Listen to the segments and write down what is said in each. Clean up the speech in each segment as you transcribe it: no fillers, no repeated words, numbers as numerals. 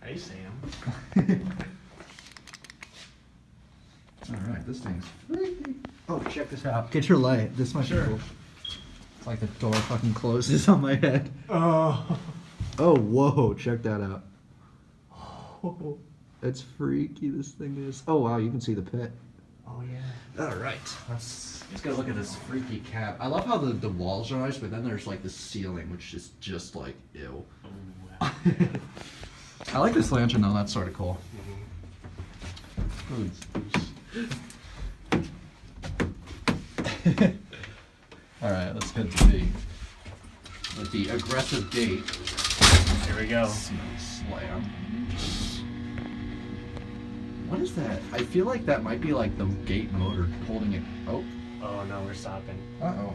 Hey, Sam. Alright, this thing's freaky. Oh, check this out. Get your light. This might be cool. It's like the door fucking closes on my head. Oh. Oh, whoa. Check that out. Oh, that's freaky, this thing is. Oh, wow, you can see the pit. Oh, yeah. Alright, let's get a look at this freaky cab. I love how the walls are nice, but then there's like the ceiling, which is just like, ew. Oh. I like this lantern though, that's sort of cool. Alright, let's get to the aggressive gate. Here we go. Slam. What is that? I feel like that might be like the gate motor holding it. Oh. Oh, no, we're stopping. Uh-oh.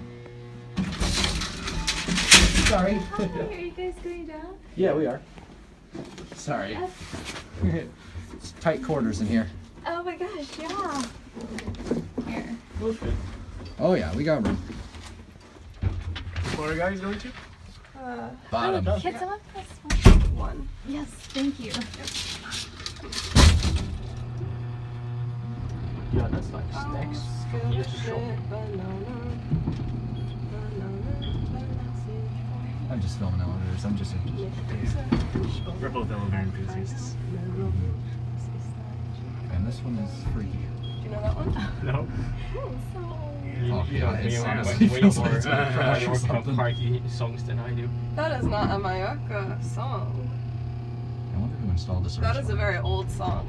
Sorry. Hi, are you guys going down? Yeah, we are. Sorry. It's tight quarters in here. Oh my gosh, yeah. Here. Okay. Oh yeah, we got room. What are you guys going to? Bottom. Can someone press one? Yes, thank you. Yeah, that's like snacks from here to shore. I'm just filming elevators. I'm just interested. We're both elevator enthusiasts. And this one is freaky. Do you know that one? No. Oh, You God, know, it you honestly way feels more like it's gonna crash or York something. party songs than I do. That is not a Mallorca song. I wonder who installed this That is a originally. very old song.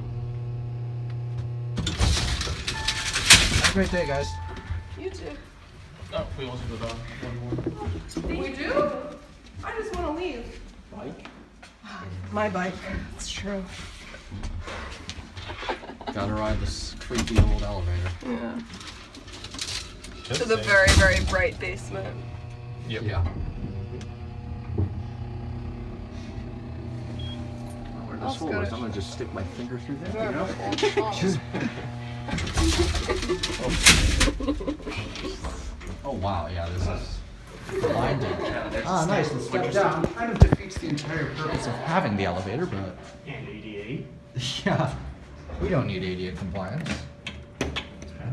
Have a great day, guys. You too. Oh, we also go down one more. We do? I just want to leave. Bike? My bike. It's true. Gotta ride this creepy old elevator. Yeah. Just To the saying. very, very bright basement. Yep. Yeah. Where I'll this hole is, scotch. I'm gonna just stick my finger through there. Very You know? old song. Oh wow, yeah, this is blinding. Ah, Nice, let's step down. Kind of defeats the entire purpose of having the elevator, but And 88. yeah, we don't need ADA compliance.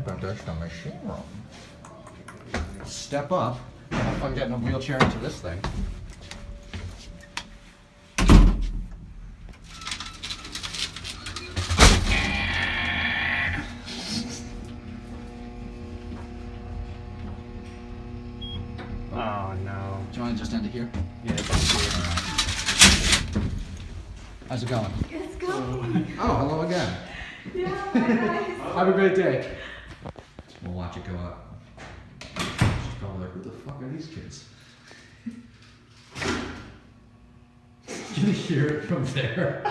But there's the machine room. Step up. Have fun getting a wheelchair into this thing. Oh, no. Do you want to just end it here? Yeah, that's good. How's it going? It's going. Oh, hello again. Yeah, guys. Have a great day. We'll watch it go up. She's probably like, who the fuck are these kids? Can you hear it from there?